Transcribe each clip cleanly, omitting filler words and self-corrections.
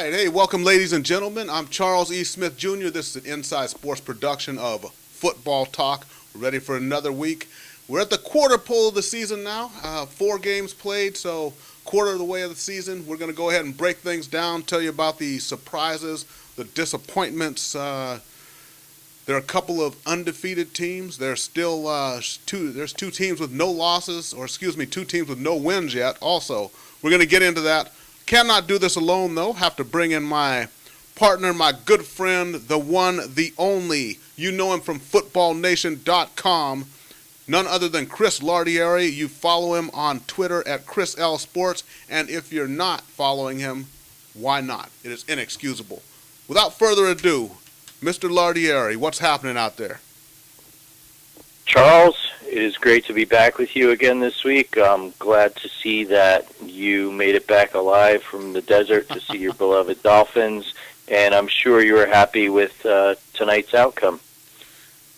right. Hey, welcome, ladies and gentlemen. I'm Charles E. Smith Jr. This is an Inside Sports production of Football Talk. We're ready for another week. We're at the quarter pole of the season now. 4 games played, so quarter of the way of the season. We're going to go ahead and break things down, tell you about the surprises, the disappointments. There are a couple of undefeated teams. There's still there's 2 teams with no losses, or excuse me, 2 teams with no wins yet. Also, we're going to get into that. Cannot do this alone, though. Have to bring in my partner, my good friend, the one, the only. You know him from FootballNation.com. None other than Chris Lardieri. You follow him on Twitter at Chris L Sports. And if you're not following him, why not? It is inexcusable. Without further ado, Mr. Lardieri, what's happening out there? Charles, it is great to be back with you again this week. I'm glad to see that you made it back alive from the desert to see your beloved Dolphins, and I'm sure you were happy with tonight's outcome.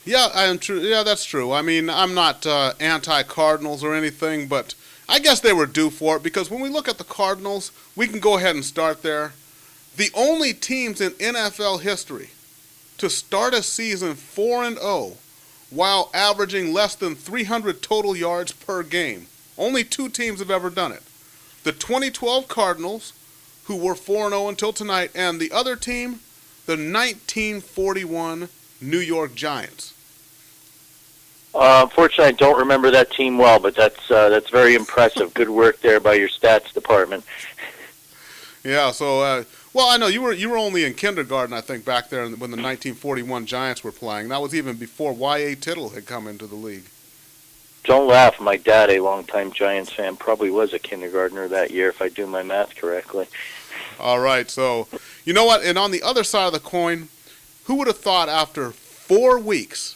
Yeah, I am true. Yeah, that's true. I mean, I'm not anti-Cardinals or anything, but I guess they were due for it because when we look at the Cardinals, we can go ahead and start there. The only teams in NFL history to start a season 4-0 while averaging less than 300 total yards per game. Only 2 teams have ever done it. The 2012 Cardinals, who were 4-0 until tonight, and the other team, the 1941 New York Giants. Unfortunately, I don't remember that team well, but that's very impressive. Good work there by your stats department. Yeah, so well, I know you were only in kindergarten, I think, back there when the 1941 Giants were playing. That was even before Y.A. Tittle had come into the league. Don't laugh. My dad, a longtime Giants fan, probably was a kindergartner that year, if I do my math correctly. All right, so you know what? And on the other side of the coin, who would have thought after 4 weeks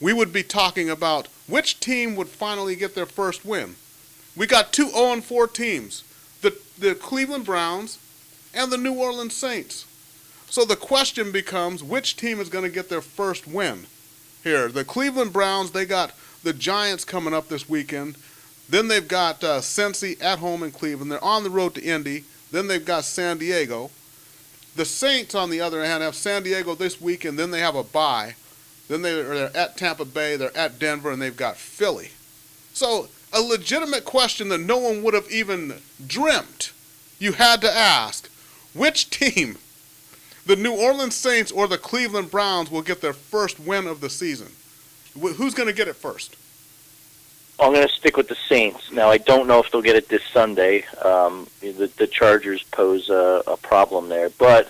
we would be talking about which team would finally get their first win? We got 2 0-4 teams, the Cleveland Browns and the New Orleans Saints. So the question becomes, which team is going to get their first win? Here, the Cleveland Browns, they got the Giants coming up this weekend. Then they've got Cincy at home in Cleveland. They're on the road to Indy. Then they've got San Diego. The Saints, on the other hand, have San Diego this weekend. Then they have a bye. Then they're at Tampa Bay. They're at Denver, and they've got Philly. So a legitimate question that no one would have even dreamt. You had to ask, which team, the New Orleans Saints or the Cleveland Browns, will get their first win of the season? Who's going to get it first? I'm going to stick with the Saints. Now, I don't know if they'll get it this Sunday. The Chargers pose a problem there. But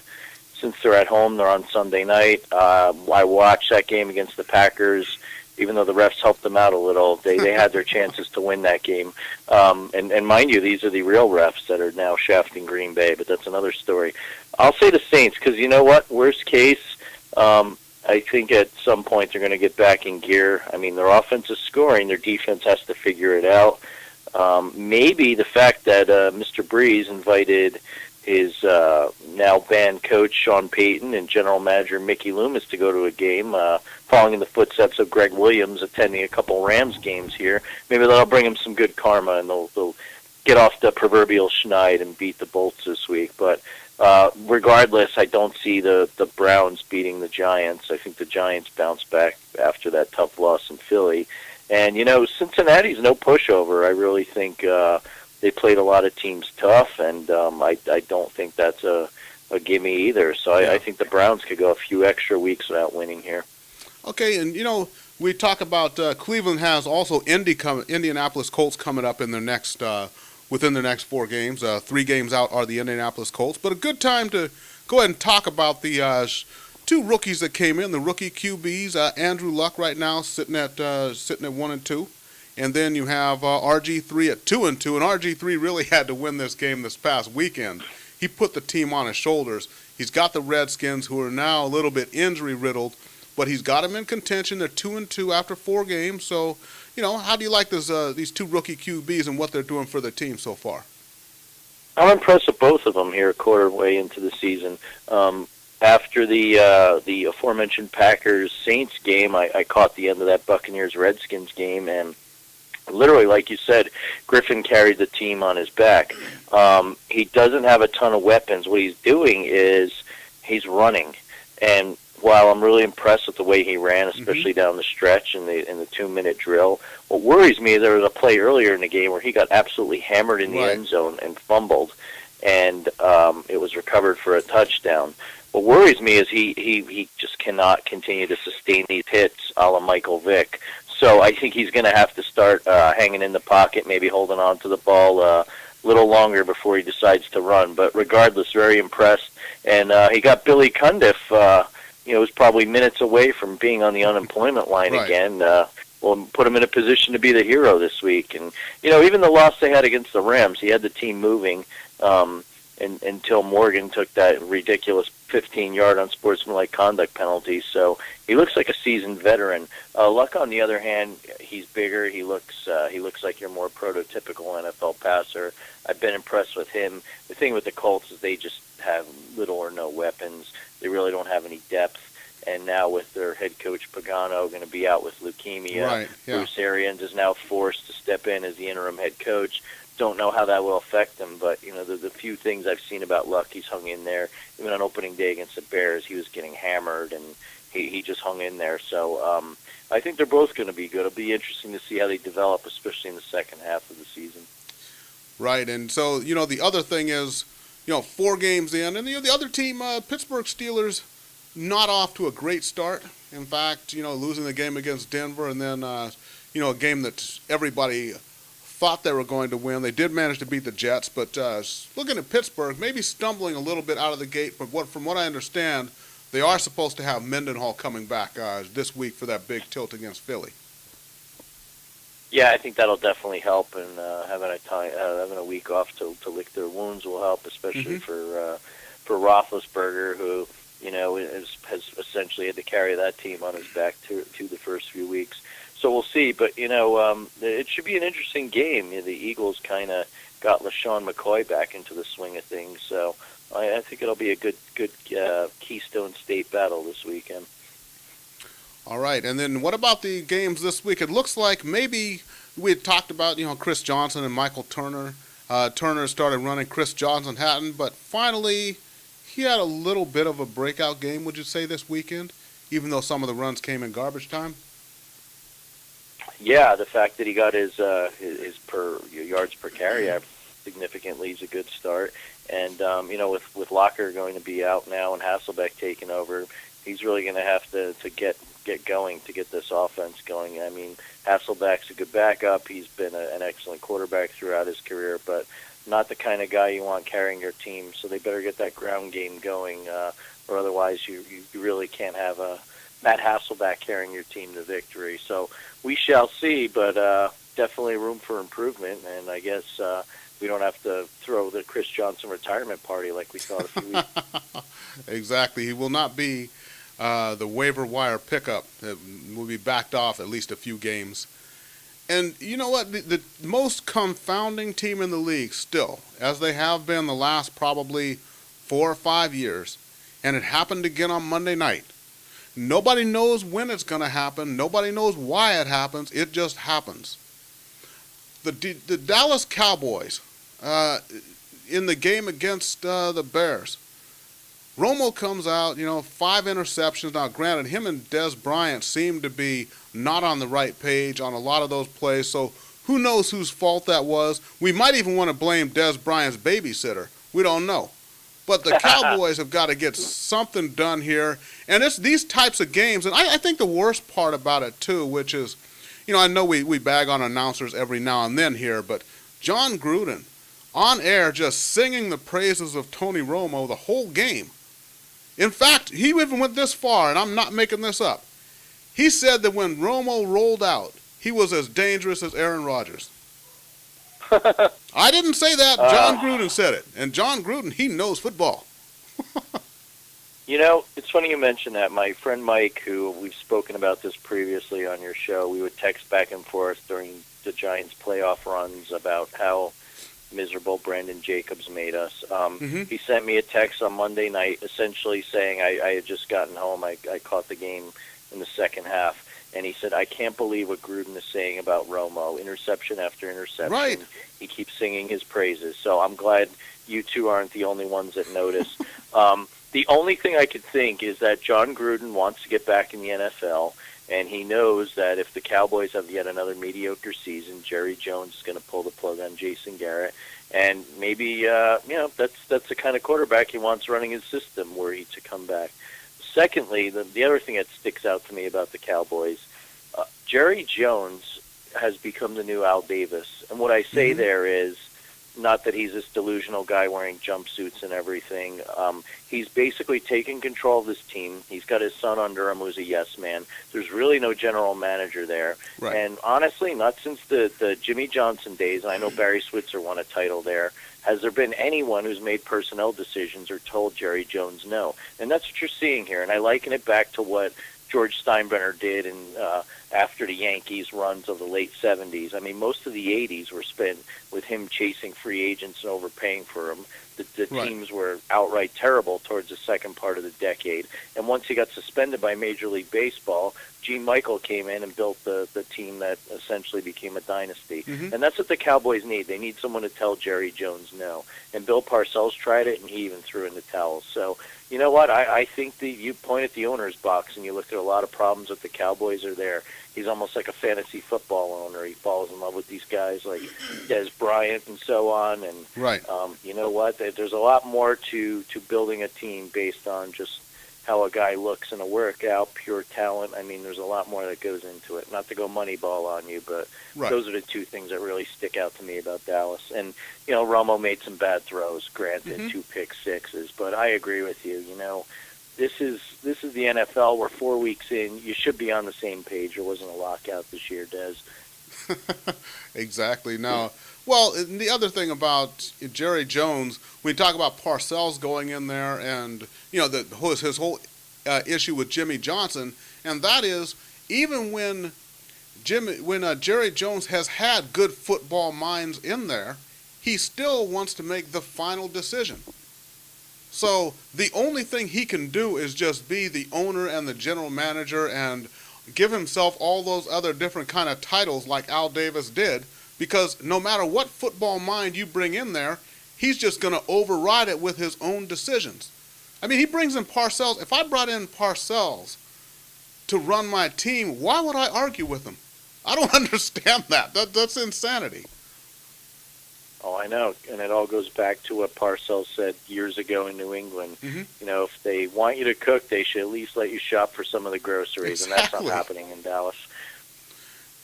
since they're at home, they're on Sunday night. I watched that game against the Packers. Even though the refs helped them out a little, they had their chances to win that game. And mind you, these are the real refs that are now shafting Green Bay, but that's another story. I'll say the Saints, because you know what? Worst case, I think at some point they're going to get back in gear. I mean, their offense is scoring. Their defense has to figure it out. Maybe the fact that Mr. Breeze invited his now banned coach Sean Payton and general manager Mickey Loomis to go to a game, following in the footsteps of Greg Williams attending a couple Rams games here. Maybe that'll bring him some good karma, and they'll get off the proverbial schneid and beat the Bolts this week. But regardless, I don't see the Browns beating the Giants. I think the Giants bounce back after that tough loss in Philly. And, you know, Cincinnati's no pushover. I really think they played a lot of teams tough, and I don't think that's a gimme either. So I think the Browns could go a few extra weeks without winning here. Okay, and you know, we talk about Cleveland has also Indianapolis Colts coming up in their next within their next 4 games. 3 games out are the Indianapolis Colts. But a good time to go ahead and talk about the 2 rookies that came in, the rookie QBs. Andrew Luck right now sitting at 1-2. And then you have RG3 at 2-2, and RG3 really had to win this game this past weekend. He put the team on his shoulders. He's got the Redskins, who are now a little bit injury-riddled, but he's got them in contention. They're 2-2 after 4 games. So, you know, how do you like these 2 rookie QBs and what they're doing for the team so far? I'm impressed with both of them here, a quarter way into the season. After the aforementioned Packers-Saints game, I caught the end of that Buccaneers-Redskins game, and literally, like you said, Griffin carried the team on his back. He doesn't have a ton of weapons. What he's doing is he's running, and while I'm really impressed with the way he ran, especially down the stretch in the 2-minute drill, what worries me is there was a play earlier in the game where he got absolutely hammered in the end zone and fumbled, and it was recovered for a touchdown. What worries me is he just cannot continue to sustain these hits a la Michael Vick. So I think he's going to have to start hanging in the pocket, maybe holding on to the ball a little longer before he decides to run. But regardless, very impressed. And he got Billy Cundiff, was probably minutes away from being on the unemployment line again. Well, put him in a position to be the hero this week. And, even the loss they had against the Rams, he had the team moving until Morgan took that ridiculous 15-yard unsportsmanlike conduct penalty. So he looks like a seasoned veteran. Luck, on the other hand, he's bigger. He looks like your more prototypical NFL passer. I've been impressed with him. The thing with the Colts is they just have little or no weapons. They really don't have any depth. And now with their head coach Pagano going to be out with leukemia, Bruce Arians is now forced to step in as the interim head coach. Don't know how that will affect him, but the few things I've seen about Luck, he's hung in there. Even on opening day against the Bears, he was getting hammered, and he just hung in there. So I think they're both going to be good. It'll be interesting to see how they develop, especially in the second half of the season. Right, and so the other thing is, 4 games in, and the other team, Pittsburgh Steelers, not off to a great start. In fact, losing the game against Denver, and then a game that everybody thought they were going to win. They did manage to beat the Jets, but looking at Pittsburgh, maybe stumbling a little bit out of the gate. But from what I understand, they are supposed to have Mendenhall coming back this week for that big tilt against Philly. Yeah, I think that'll definitely help, and having a week off to lick their wounds will help, especially for Roethlisberger, who has essentially had to carry that team on his back to the first few weeks. So we'll see, but it should be an interesting game. The Eagles kind of got LaShawn McCoy back into the swing of things, so I think it'll be a good Keystone State battle this weekend. All right, and then what about the games this week? It looks like maybe we had talked about Chris Johnson and Michael Turner. Turner started running, Chris Johnson hadn't, but finally he had a little bit of a breakout game, would you say, this weekend, even though some of the runs came in garbage time? Yeah, the fact that he got his yards per carry significantly is a good start. And with Locker going to be out now and Hasselbeck taking over, he's really going to have to get going to get this offense going. I mean, Hasselbeck's a good backup. He's been an excellent quarterback throughout his career, but not the kind of guy you want carrying your team. So they better get that ground game going, or otherwise you really can't have Matt Hasselbeck carrying your team to victory. So we shall see, but definitely room for improvement. And I guess we don't have to throw the Chris Johnson retirement party like we thought a few weeks ago. Exactly. He will not be the waiver wire pickup. It will be backed off at least a few games. And you know what? The most confounding team in the league still, as they have been the last probably 4 or 5 years, and it happened again on Monday night. Nobody knows when it's going to happen. Nobody knows why it happens. It just happens. The Dallas Cowboys, in the game against the Bears, Romo comes out, 5 interceptions. Now, granted, him and Dez Bryant seem to be not on the right page on a lot of those plays, so who knows whose fault that was. We might even want to blame Dez Bryant's babysitter. We don't know. But the Cowboys have got to get something done here. And it's these types of games, and I think the worst part about it, too, which is, I know we bag on announcers every now and then here, but John Gruden, on air, just singing the praises of Tony Romo the whole game. In fact, he even went this far, and I'm not making this up. He said that when Romo rolled out, he was as dangerous as Aaron Rodgers. I didn't say that. John Gruden said it. And John Gruden, he knows football. It's funny you mention that. My friend Mike, who we've spoken about this previously on your show, we would text back and forth during the Giants' playoff runs about how miserable Brandon Jacobs made us. He sent me a text on Monday night essentially saying I had just gotten home. I caught the game in the second half. and he said, "I can't believe what Gruden is saying about Romo. Interception after interception. Right. He keeps singing his praises." So I'm glad you two aren't the only ones that notice. The only thing I could think is that John Gruden wants to get back in the NFL, and he knows that if the Cowboys have yet another mediocre season, Jerry Jones is going to pull the plug on Jason Garrett. And maybe, that's the kind of quarterback he wants running his system were he to come back. Secondly, the other thing that sticks out to me about the Cowboys, Jerry Jones has become the new Al Davis. And what I say there is, not that he's this delusional guy wearing jumpsuits and everything. He's basically taken control of this team. He's got his son under him who's a yes man. There's really no general manager there. Right. And honestly, not since the Jimmy Johnson days, and I know Barry Switzer won a title there, has there been anyone who's made personnel decisions or told Jerry Jones no. And that's what you're seeing here. And I liken it back to what George Steinbrenner did after the Yankees runs of the late 70s. I mean, most of the 80s were spent with him chasing free agents and overpaying for them. The Right. teams were outright terrible towards the second part of the decade. And once he got suspended by Major League Baseball, Gene Michael came in and built the team that essentially became a dynasty. And that's what the Cowboys need. They need someone to tell Jerry Jones no. And Bill Parcells tried it, and he even threw in the towel. So, you know what? I think you point at the owner's box and you look at a lot of problems that the Cowboys are there. He's almost like a fantasy football owner. He falls in love with these guys like Des Bryant and so on. And Right. you know what? There's a lot more to building a team based on just how a guy looks in a workout, pure talent. I mean, there's a lot more that goes into it. Not to go Moneyball on you, but Right. those are the two things that really stick out to me about Dallas. And, Romo made some bad throws, granted, 2 pick sixes, but I agree with you. This is the NFL. We're 4 weeks in. You should be on the same page. There wasn't a lockout this year, Des. Exactly. Now, well, and the other thing about Jerry Jones, we talk about Parcells going in there, and his whole issue with Jimmy Johnson, and that is even when Jerry Jones has had good football minds in there, he still wants to make the final decision. So the only thing he can do is just be the owner and the general manager and give himself all those other different kind of titles like Al Davis did, because no matter what football mind you bring in there, he's just going to override it with his own decisions. I mean, he brings in Parcells. If I brought in Parcells to run my team, why would I argue with him? I don't understand that. That's insanity. Oh, I know, and it all goes back to what Parcells said years ago in New England. If they want you to cook, they should at least let you shop for some of the groceries, and that's not happening in Dallas.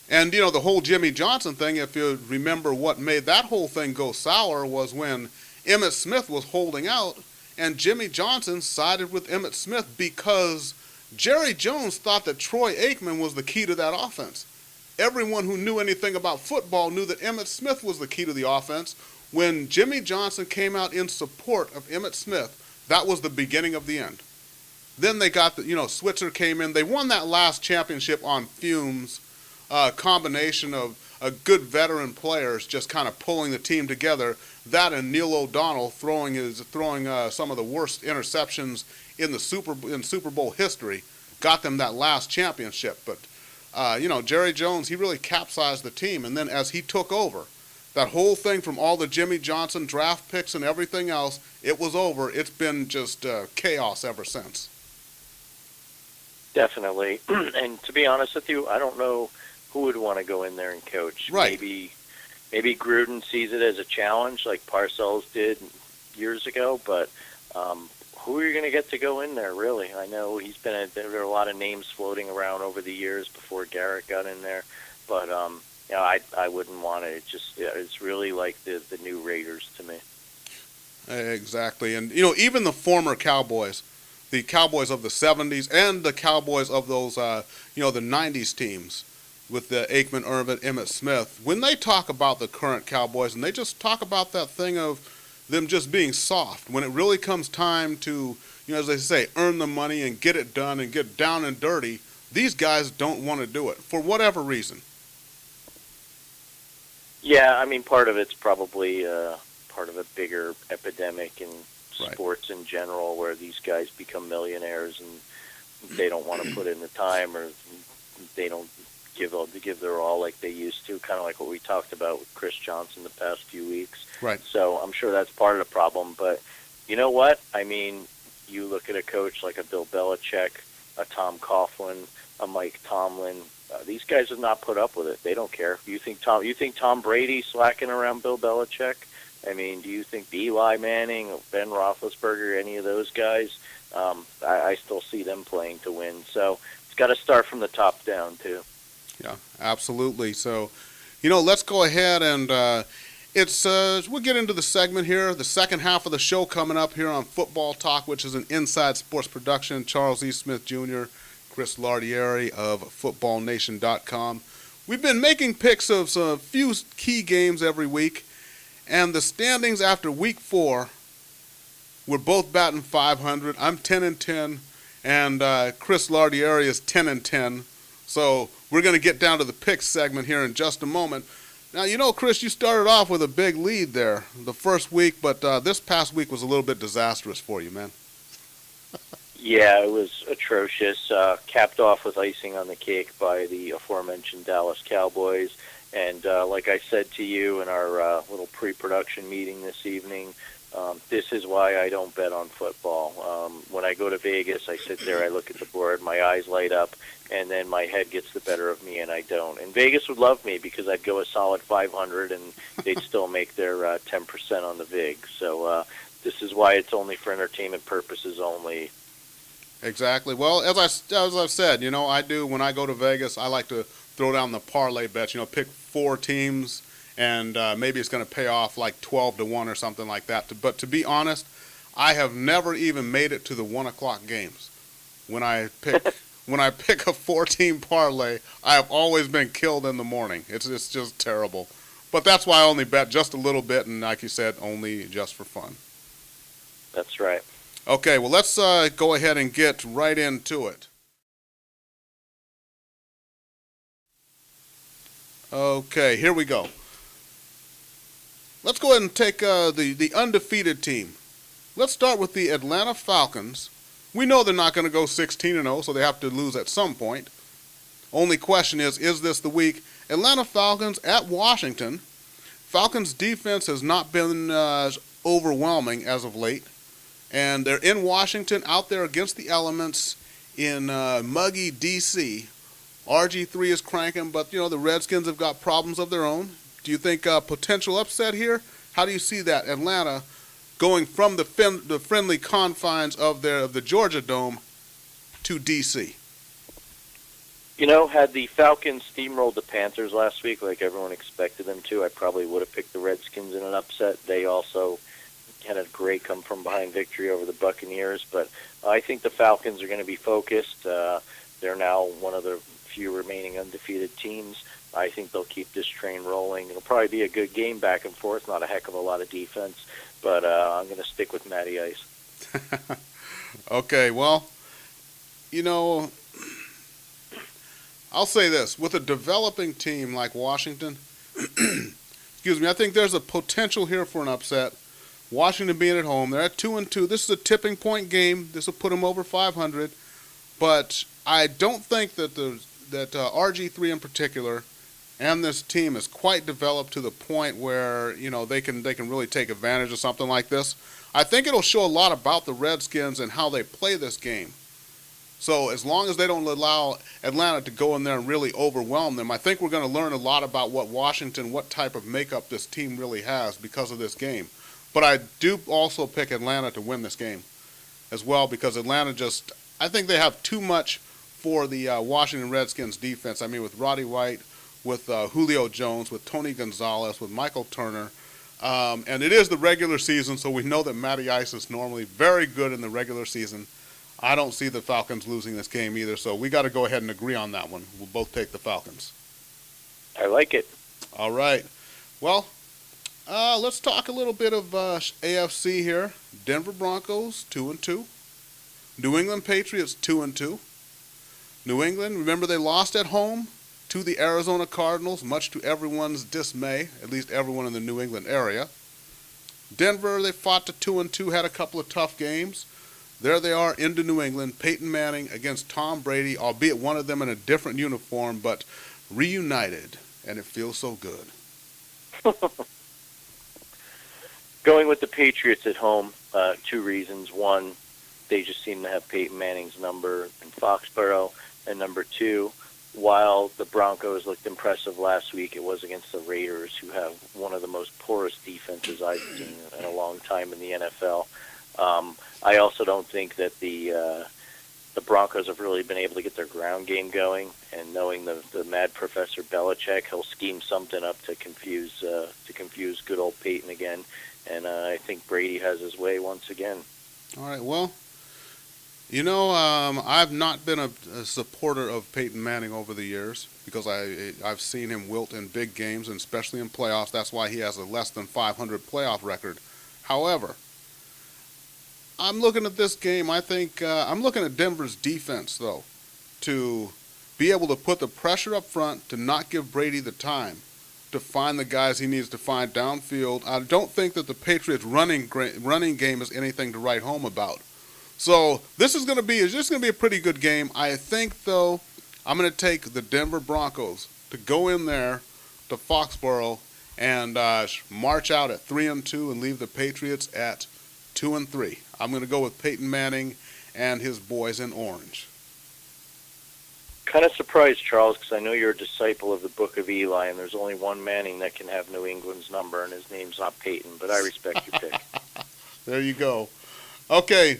And, the whole Jimmy Johnson thing, if you remember what made that whole thing go sour was when Emmitt Smith was holding out, and Jimmy Johnson sided with Emmitt Smith because Jerry Jones thought that Troy Aikman was the key to that offense. Everyone who knew anything about football knew that Emmitt Smith was the key to the offense. When Jimmy Johnson came out in support of Emmitt Smith, that was the beginning of the end. Then they got Switzer came in. They won that last championship on fumes, combination of good veteran players just kind of pulling the team together. That and Neil O'Donnell throwing some of the worst interceptions in Super Bowl history got them that last championship. But Jerry Jones, he really capsized the team. And then as he took over, that whole thing from all the Jimmy Johnson draft picks and everything else, it was over. It's been just chaos ever since. Definitely. And to be honest with you, I don't know who would want to go in there and coach. Right. Maybe Gruden sees it as a challenge like Parcells did years ago, but who are you going to get to go in there, really? I know there are a lot of names floating around over the years before Garrett got in there, but I wouldn't want it. It's really like the new Raiders to me. Exactly. And, even the former Cowboys, the Cowboys of the 70s and the Cowboys of those, the 90s teams with the Aikman, Irvin, Emmitt Smith, when they talk about the current Cowboys and they just talk about that thing of them just being soft, when it really comes time to, as they say, earn the money and get it done and get down and dirty, these guys don't want to do it for whatever reason. Yeah, I mean, part of it's probably part of a bigger epidemic in sports in general, where these guys become millionaires and they don't want to put in the time or they don't give their all like they used to, kind of like what we talked about with Chris Johnson the past few weeks. Right. So I'm sure that's part of the problem. But you know what? I mean, you look at a coach like a Bill Belichick, a Tom Coughlin, a Mike Tomlin. These guys have not put up with it. They don't care. You think Tom Brady slacking around Bill Belichick? I mean, do you think Eli Manning, Ben Roethlisberger, any of those guys? I still see them playing to win. So it's got to start from the top down too. Yeah, absolutely. So, let's go ahead and we'll get into the segment here, the second half of the show coming up here on Football Talk, which is an Inside Sports production. Charles E. Smith Jr., Chris Lardieri of FootballNation.com. We've been making picks of a few key games every week, and the standings after Week 4, we're both batting 500. I'm 10-10, and Chris Lardieri is 10-10. So we're going to get down to the picks segment here in just a moment. Now, Chris, you started off with a big lead there the first week, but this past week was a little bit disastrous for you, man. Yeah, it was atrocious. Capped off with icing on the cake by the aforementioned Dallas Cowboys. And like I said to you in our little pre-production meeting this evening, this is why I don't bet on football. When I go to Vegas, I sit there, I look at the board, my eyes light up, and then my head gets the better of me, and I don't. And Vegas would love me because I'd go a solid 500, and they'd still make their 10% on the VIG. So this is why it's only for entertainment purposes only. Exactly. Well, as I've said, I do when I go to Vegas, I like to throw down the parlay bets. Pick 4 teams, and maybe it's going to pay off like 12-1 or something like that. But to be honest, I have never even made it to the 1 o'clock games. When I pick a 4-team parlay, I have always been killed in the morning. It's just terrible. But that's why I only bet just a little bit, and like you said, only just for fun. That's right. Okay, well, let's go ahead and get right into it. Okay, here we go. Let's go ahead and take the undefeated team. Let's start with the Atlanta Falcons. We know they're not going to go 16-0, so they have to lose at some point. Only question is this the week? Atlanta Falcons at Washington. Falcons' defense has not been overwhelming as of late. And they're in Washington, out there against the elements in muggy D.C. RG3 is cranking, but, the Redskins have got problems of their own. Do you think potential upset here? How do you see that? Atlanta going from the friendly confines of the Georgia Dome to D.C.? Had the Falcons steamrolled the Panthers last week like everyone expected them to, I probably would have picked the Redskins in an upset. They also had a great come-from-behind victory over the Buccaneers, but I think the Falcons are going to be focused. They're now one of the few remaining undefeated teams. I think they'll keep this train rolling. It'll probably be a good game back and forth, not a heck of a lot of defense, but I'm going to stick with Matty Ice. Okay, well, I'll say this. With a developing team like Washington, I think there's a potential here for an upset. Washington being at home, they're at 2-2. This is a tipping point game. This will put them over 500. But I don't think that RG3 in particular and this team is quite developed to the point where they can really take advantage of something like this. I think it'll show a lot about the Redskins and how they play this game. So as long as they don't allow Atlanta to go in there and really overwhelm them, I think we're going to learn a lot about what type of makeup this team really has because of this game. But I do also pick Atlanta to win this game as well because Atlanta I think they have too much for the Washington Redskins defense. I mean, with Roddy White, with Julio Jones, with Tony Gonzalez, with Michael Turner. And it is the regular season, so we know that Matty Ice is normally very good in the regular season. I don't see the Falcons losing this game either, so we got to go ahead and agree on that one. We'll both take the Falcons. I like it. All right. Well, let's talk a little bit of AFC here. Denver Broncos, 2-2. New England Patriots, 2-2. New England, remember they lost at home to the Arizona Cardinals, much to everyone's dismay, at least everyone in the New England area. Denver, they fought to 2-2, had a couple of tough games. There they are into New England, Peyton Manning against Tom Brady, albeit one of them in a different uniform, but reunited, and it feels so good. Going with the Patriots at home, two reasons. One, they just seem to have Peyton Manning's number in Foxborough. And number two, while the Broncos looked impressive last week, it was against the Raiders, who have one of the most porous defenses I've seen in a long time in the NFL. I also don't think that the Broncos have really been able to get their ground game going, and knowing the mad Professor Belichick, he'll scheme something up to confuse good old Peyton again, and I think Brady has his way once again. All right, well, I've not been a supporter of Peyton Manning over the years because I've seen him wilt in big games, and especially in playoffs. That's why he has a less than 500 playoff record. However, I'm looking at this game. I think I'm looking at Denver's defense, though, to be able to put the pressure up front, to not give Brady the time to find the guys he needs to find downfield. I don't think that the Patriots' running game is anything to write home about. So this is going to be a pretty good game. I think, though, I'm going to take the Denver Broncos to go in there to Foxborough and march out at 3-2 and leave the Patriots at 2-3. I'm going to go with Peyton Manning and his boys in orange. Kind of surprised, Charles, because I know you're a disciple of the Book of Eli, and there's only one Manning that can have New England's number, and his name's not Peyton, but I respect your pick. There you go. Okay.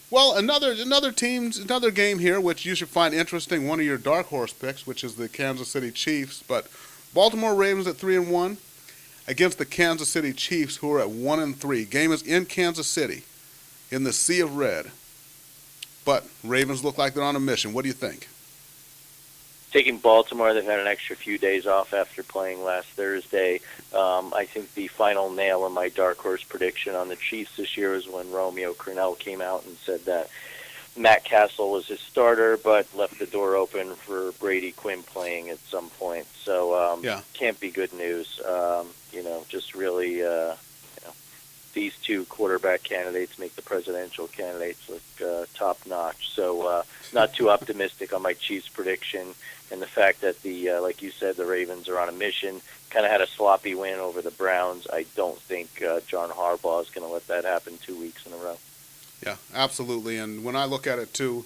Well, another game here, which you should find interesting, one of your dark horse picks, which is the Kansas City Chiefs. But Baltimore Ravens at 3-1 against the Kansas City Chiefs, who are at 1-3. Game is in Kansas City, in the Sea of Red. But Ravens look like they're on a mission. What do you think? Taking Baltimore, they've had an extra few days off after playing last Thursday. I think the final nail in my dark horse prediction on the Chiefs this year is when Romeo Crennel came out and said that Matt Castle was his starter, but left the door open for Brady Quinn playing at some point. So can't be good news. Just really, these two quarterback candidates make the presidential candidates look top-notch. So not too optimistic on my Chiefs prediction. And the fact that like you said, the Ravens are on a mission, kind of had a sloppy win over the Browns. I don't think John Harbaugh is going to let that happen 2 weeks in a row. Yeah, absolutely. And when I look at it too,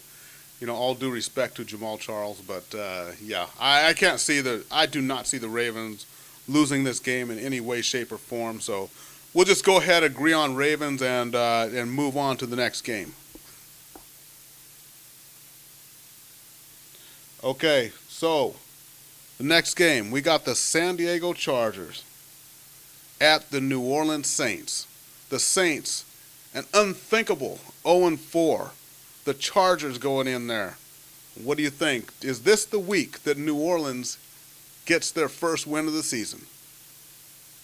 all due respect to Jamal Charles, but I do not see the Ravens losing this game in any way, shape, or form. So we'll just go ahead, agree on Ravens, and move on to the next game. Okay, so the next game, we got the San Diego Chargers at the New Orleans Saints. The Saints, an unthinkable 0-4. The Chargers going in there. What do you think? Is this the week that New Orleans gets their first win of the season?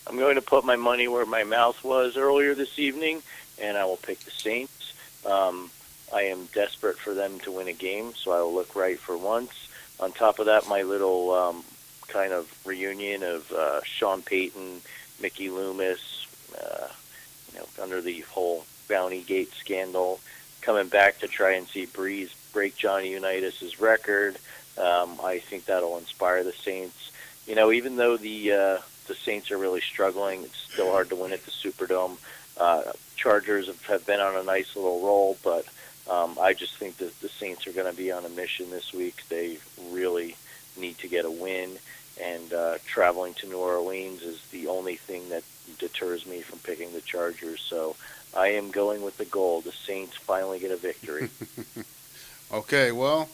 I'm going to put my money where my mouth was earlier this evening, and I will pick the Saints. I am desperate for them to win a game, so I will look right for once. On top of that, my little kind of reunion of Sean Payton, Mickey Loomis, under the whole Bounty Gate scandal, coming back to try and see Breeze break Johnny Unitas' record. I think that'll inspire the Saints. Even though the Saints are really struggling, it's still hard to win at the Superdome. Chargers have been on a nice little roll, but I just think that the Saints are going to be on a mission this week. They really need to get a win, and traveling to New Orleans is the only thing that deters me from picking the Chargers. So I am going with the goal. The Saints finally get a victory. Okay, well,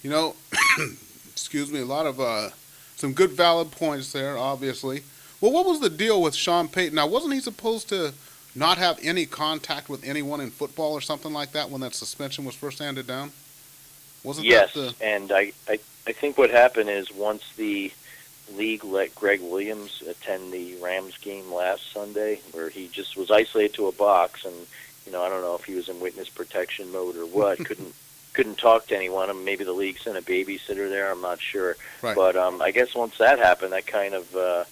excuse me, a lot of some good valid points there, obviously. Well, what was the deal with Sean Payton? Now, wasn't he supposed to not have any contact with anyone in football or something like that when that suspension was first handed down? Yes, and I think what happened is once the league let Greg Williams attend the Rams game last Sunday, where he just was isolated to a box, and I don't know if he was in witness protection mode or what, couldn't talk to anyone. And maybe the league sent a babysitter there. I'm not sure, right. But I guess once that happened, that kind of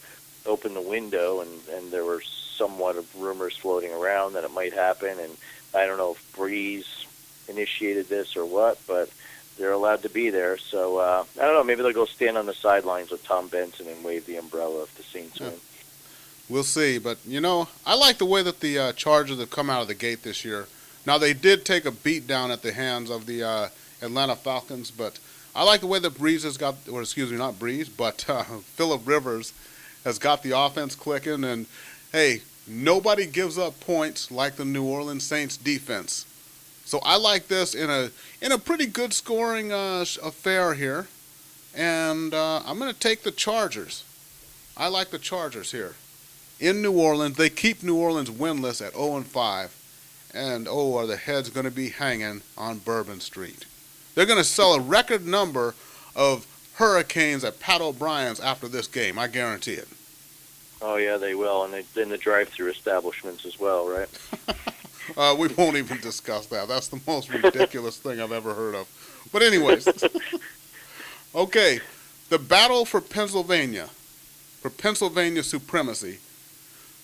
opened the window, and there were somewhat of rumors floating around that it might happen. And I don't know if Breeze initiated this or what, but they're allowed to be there. So I don't know. Maybe they'll go stand on the sidelines with Tom Benson and wave the umbrella if the Saints win. We'll see. But, I like the way that the Chargers have come out of the gate this year. Now, they did take a beat down at the hands of the Atlanta Falcons, but I like the way that Breeze has got, or excuse me, not Breeze, but Phillip Rivers has got the offense clicking. And, hey, nobody gives up points like the New Orleans Saints defense. So I like this in a pretty good scoring affair here. And I'm going to take the Chargers. I like the Chargers here. In New Orleans, they keep New Orleans winless at 0-5. And, are the heads going to be hanging on Bourbon Street. They're going to sell a record number of Hurricanes at Pat O'Brien's after this game. I guarantee it. Oh, yeah, they will. And in the drive-through establishments as well, right? We won't even discuss that. That's the most ridiculous thing I've ever heard of. But anyways. Okay, the battle for Pennsylvania supremacy.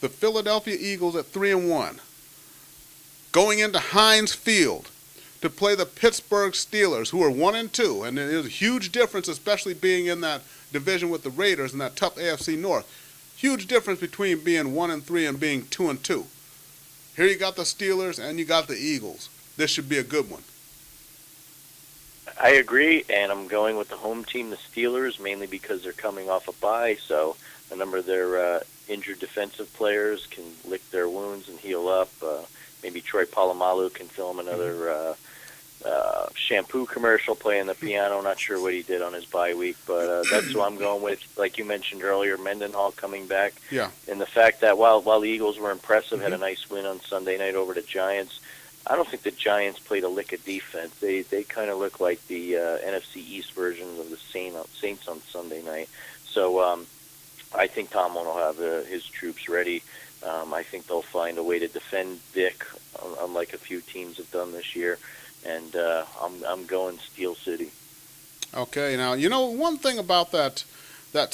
The Philadelphia Eagles at 3-1. Going into Heinz Field to play the Pittsburgh Steelers, who are 1-2, and there's a huge difference, especially being in that division with the Raiders in that tough AFC North. Huge difference between being 1-3 and being 2-2. Here you got the Steelers and you got the Eagles. This should be a good one. I agree, and I'm going with the home team, the Steelers, mainly because they're coming off a bye, so a number of their injured defensive players can lick their wounds and heal up. Maybe Troy Polamalu can film another shampoo commercial playing the piano. Not sure what he did on his bye week, but that's who I'm going with. Like you mentioned earlier, Mendenhall coming back. Yeah. And the fact that while the Eagles were impressive, had a nice win on Sunday night over the Giants, I don't think the Giants played a lick of defense. They kind of look like the NFC East versions of the Saints on Sunday night. So I think Tomlin will have his troops ready. I think they'll find a way to defend Vic, unlike a few teams have done this year. And I'm going Steel City. Okay, now, one thing about that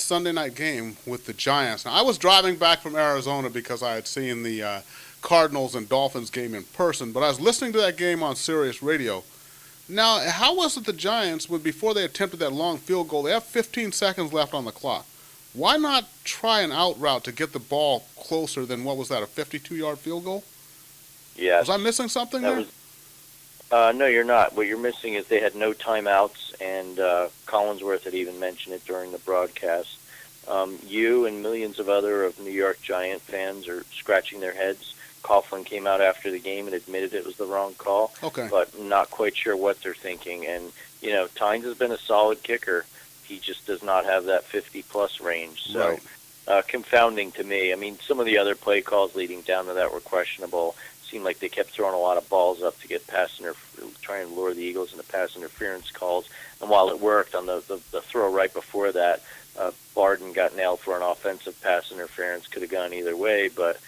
Sunday night game with the Giants. Now, I was driving back from Arizona because I had seen the Cardinals and Dolphins game in person, but I was listening to that game on Sirius Radio. Now, how was it the Giants, before they attempted that long field goal, they have 15 seconds left on the clock. Why not try an out route to get the ball closer than, what was that, a 52-yard field goal? Yes. Was I missing something there? No, you're not. What you're missing is they had no timeouts, and Collinsworth had even mentioned it during the broadcast. You and millions of other New York Giant fans are scratching their heads. Coughlin came out after the game and admitted it was the wrong call, but not quite sure what they're thinking. And, Tynes has been a solid kicker. He just does not have that 50-plus range. So confounding to me. I mean, some of the other play calls leading down to that were questionable. Seemed like they kept throwing a lot of balls up to get try and lure the Eagles into pass interference calls. And while it worked on the throw right before that, Barden got nailed for an offensive pass interference. Could have gone either way, but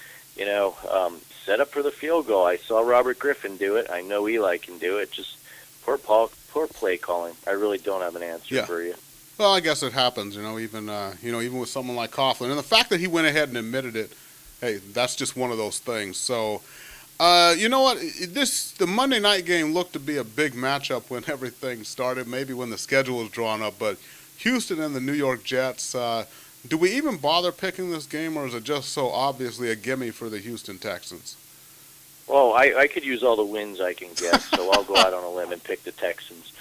set up for the field goal. I saw Robert Griffin do it. I know Eli can do it. Just poor play calling. I really don't have an answer for you. Well, I guess it happens, even with someone like Coughlin. And the fact that he went ahead and admitted it, hey, that's just one of those things. So, you know what? The Monday night game looked to be a big matchup when everything started, maybe when the schedule was drawn up. But Houston and the New York Jets, do we even bother picking this game, or is it just so obviously a gimme for the Houston Texans? Well, I could use all the wins I can get, so I'll go out on a limb and pick the Texans.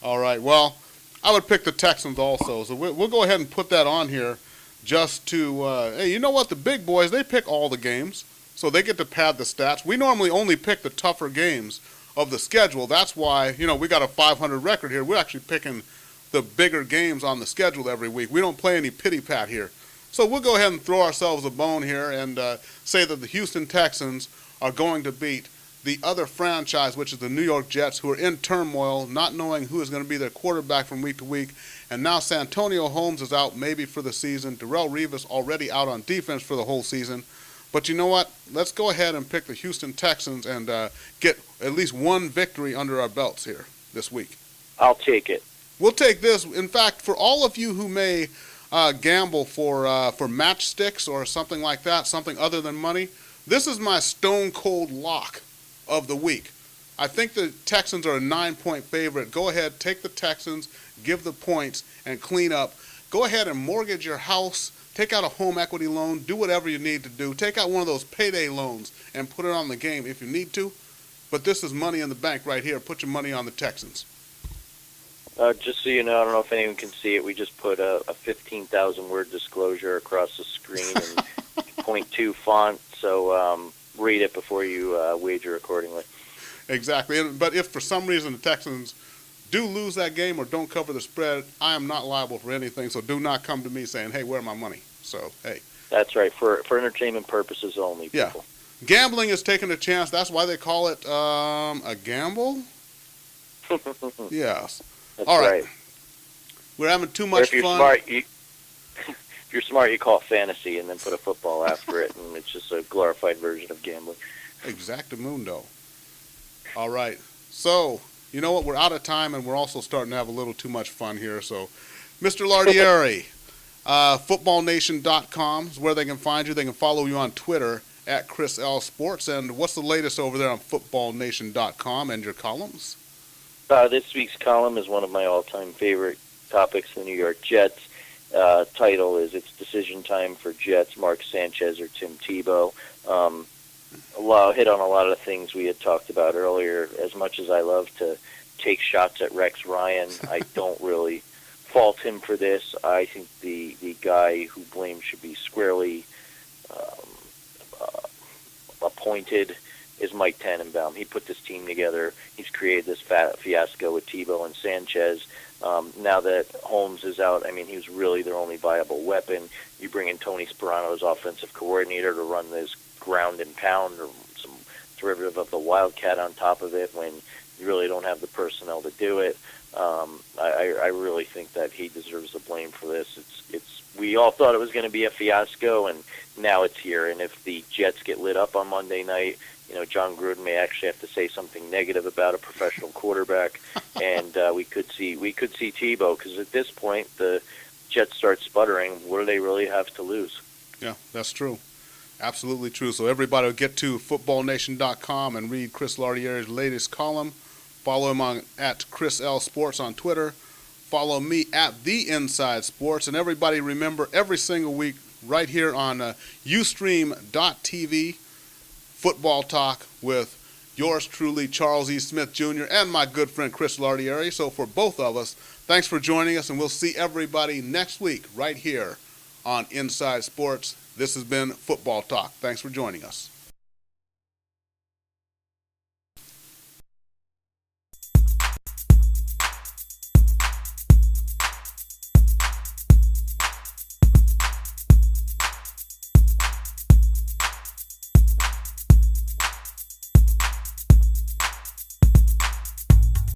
All right. Well, I would pick the Texans also. So we'll go ahead and put that on here just to, hey, you know what? The big boys, they pick all the games, so they get to pad the stats. We normally only pick the tougher games of the schedule. That's why, we got a 500 record here. We're actually picking the bigger games on the schedule every week. We don't play any pity-pat here. So we'll go ahead and throw ourselves a bone here and say that the Houston Texans are going to beat the other franchise, which is the New York Jets, who are in turmoil, not knowing who is going to be their quarterback from week to week. And now Santonio Holmes is out maybe for the season. Darrelle Revis already out on defense for the whole season. But you know what? Let's go ahead and pick the Houston Texans and get at least one victory under our belts here this week. I'll take it. We'll take this. In fact, for all of you who may gamble for matchsticks or something like that, something other than money, this is my stone cold lock of the week. I think the Texans are a 9-point favorite. Go ahead, take the Texans, give the points, and clean up. Go ahead and mortgage your house, take out a home equity loan, do whatever you need to do. Take out one of those payday loans and put it on the game if you need to. But this is money in the bank right here. Put your money on the Texans. Just so you know, I don't know if anyone can see it, we just put a 15,000-word disclosure across the screen in .2 font, so read it before you wager accordingly. Exactly. But if for some reason the Texans do lose that game or don't cover the spread, I am not liable for anything, so do not come to me saying, hey, where's my money? So, hey. That's right, for entertainment purposes only, people. Yeah. Gambling is taking a chance. That's why they call it a gamble? Yes. That's all right. right. We're having too much fun. Smart, if you're smart, you call it fantasy and then put a football after it, and it's just a glorified version of gambling. Exactamundo. All right. So, you know what? We're out of time, and we're also starting to have a little too much fun here. So, Mr. Lardieri, footballnation.com is where they can find you. They can follow you on Twitter at Chris L. Sports. And what's the latest over there on footballnation.com and your columns? This week's column is one of my all-time favorite topics, the New York Jets. Title is It's Decision Time for Jets, Mark Sanchez or Tim Tebow. Hit on a lot of the things we had talked about earlier. As much as I love to take shots at Rex Ryan, I don't really fault him for this. I think the guy who blamed should be squarely appointed is Mike Tannenbaum. He put this team together. He's created this fiasco with Tebow and Sanchez. Now that Holmes is out, I mean, he was really their only viable weapon. You bring in Tony Sperano as offensive coordinator to run this ground and pound or some derivative of the Wildcat on top of it when you really don't have the personnel to do it. I really think that he deserves the blame for this. We all thought it was going to be a fiasco, and now it's here. And if the Jets get lit up on Monday night, John Gruden may actually have to say something negative about a professional quarterback, and we could see Tebow, because at this point the Jets start sputtering. What do they really have to lose? Yeah, that's true. Absolutely true. So everybody will get to footballnation.com and read Chris Lardieri's latest column. Follow him at Chris L. Sports on Twitter. Follow me at The Inside Sports. And everybody remember, every single week right here on Ustream.tv, Football Talk with yours truly, Charles E. Smith Jr., and my good friend Chris Lardieri. So for both of us, thanks for joining us, and we'll see everybody next week right here on Inside Sports. This has been Football Talk. Thanks for joining us.